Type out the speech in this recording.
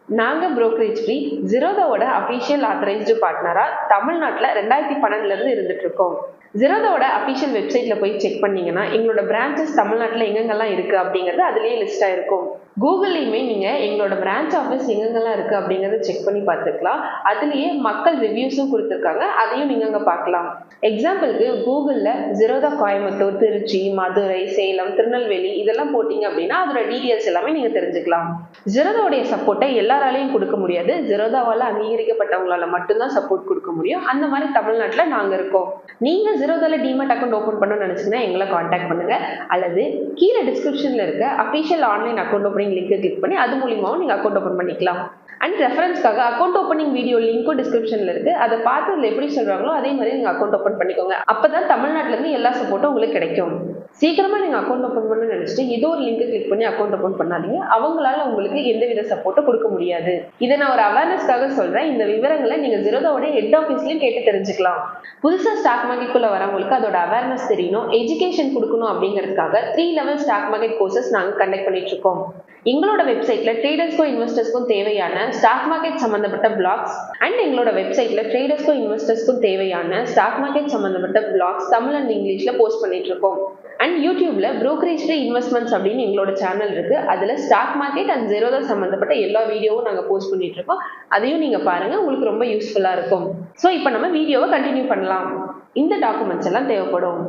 நாங்க brokerage free ஜீரோதாவோட official authorised பார்ட்னரா தமிழ்நாட்டில் 2012 இருந்து இருந்துட்டு இருக்கோம். ஜீரோதாவோட அபிஷியல் வெப்சைட்ல போய் செக் பண்ணீங்கன்னா எங்களோட பிரான்ச்சஸ் தமிழ்நாட்டில் எங்கெங்கெல்லாம் இருக்கு அப்படிங்கிறது அதுலயே லிஸ்ட் ஆயிருக்கும். கூகுள்லயுமே நீங்க எங்களோட பிரான்ச் ஆஃபீஸ் எங்கெங்கெல்லாம் இருக்கு அப்படிங்கறத செக் பண்ணி பார்த்துக்கலாம். அதுலயே மக்கள் ரிவ்யூஸும் கொடுத்துருக்காங்க, அதையும் நீங்க அங்க பார்க்கலாம். எக்ஸாம்பிளுக்கு கூகுள்ல ஜீரோதா கோயம்புத்தூர், திருச்சி, மதுரை, சேலம், திருநெல்வேலி இதெல்லாம் போட்டீங்க அப்படின்னா அதோட டீடைல்ஸ் எல்லாமே நீங்க தெரிஞ்சுக்கலாம். ஜீரோதாவுடைய சப்போர்ட்டை எல்லாராலையும் கொடுக்க முடியாது, ஜீரோதாவால அங்கீகரிக்கப்பட்டவங்களால மட்டும்தான் சப்போர்ட் கொடுக்க முடியும். அந்த மாதிரி தமிழ்நாட்டில் நாங்க இருக்கோம். நீங்க ஜீரோதால டிமேட் அக்கௌண்ட் ஓபன் பண்ணணும்னு நினைச்சீங்கன்னா எங்களை காண்டாக்ட் பண்ணுங்க, அல்லது கீழே டிஸ்கிரிப்ஷன்ல இருக்க அபிஷியல் ஆன்லைன் அக்கௌண்ட் ஓப்பனிங் லிங்கை கிளிக் பண்ணி அது மூலியமாவும் நீங்க அக்கௌண்ட் ஓபன் பண்ணிக்கலாம். அண்ட் ரெஃபரன்ஸ்க்காக அக்கௌண்ட் ஓப்பனிங் வீடியோ லிங்க்கும் டிஸ்கிரிப்ஷன்ல இருக்கு, அதை பார்த்து அதில் எப்படி சொல்றாங்களோ அதே மாதிரி நீங்க அக்கௌண்ட் ஓப்பன் பண்ணிக்கோங்க. அப்பதான் தமிழ்நாட்டுல இருந்து எல்லா சப்போர்ட்டும் உங்களுக்கு கிடைக்கும். சீக்கிரமா நீங்க அக்கௌண்ட் ஓப்பன் பண்ணணும்னு நினைச்சிட்டு ஏதோ ஒரு லிங்க் கிளிக் பண்ணி அக்கௌண்ட் ஓப்பன் பண்ணாதீங்க, அவங்களால உங்களுக்கு எந்தவித சப்போர்ட்டும் கொடுக்க முடியாது. இதை நான் ஒரு அவேர்னஸ்க்காக சொல்றேன். இந்த விவரங்களை நீங்க ஜீரோதாவோட ஹெட் ஆஃபீஸ்லயும் கேட்டு தெரிஞ்சுக்கலாம். புதுசா ஸ்டாக் மார்க்கெட்டுக்குள்ள வரவங்களுக்கு அதோட அவேர்னஸ் தெரியணும், எஜுகேஷன் கொடுக்கணும் அப்படிங்கிறதுக்காக 3 லெவல் ஸ்டாக் மார்க்கெட் கோர்சஸ் நாங்க கண்டக்ட் பண்ணிட்டு இருக்கோம். எங்களோட வெப்சைட்ல ட்ரேடர்ஸ்க்கும் இன்வெஸ்டர்ஸ்க்கும் தேவையான ஸ்டாக் மார்க்கெட் சம்பந்தப்பட்ட பிளாக்ஸ் அண்ட் எங்களோட வெப்சைட்ல ட்ரேடர்ஸ்க்கும் இன்வெஸ்டர்ஸ்க்கும் தேவையான ஸ்டாக் மார்க்கெட் சம்பந்தப்பட்ட பிளாக்ஸ் தமிழ் அண்ட் இங்கிலீஷ்ல போஸ்ட் பண்ணிட்டு இருக்கோம். அண்ட் யூடியூப்ல brokerage free இன்வெஸ்ட்மெண்ட்ஸ் அப்படின்னு எங்களோட சேனல் இருக்கு, அதுல ஸ்டாக் மார்க்கெட் அண்ட் ஜீரோதா சம்பந்தப்பட்ட எல்லா வீடியோவும் நாங்க போஸ்ட் பண்ணிட்டு இருக்கோம். அதையும் நீங்க பாருங்க, உங்களுக்கு ரொம்ப யூஸ்ஃபுல்லா இருக்கும். ஸோ இப்போ நம்ம வீடியோவை கண்டினியூ பண்ணலாம். இந்த டாக்குமெண்ட்ஸ் எல்லாம் தேவைப்படும்.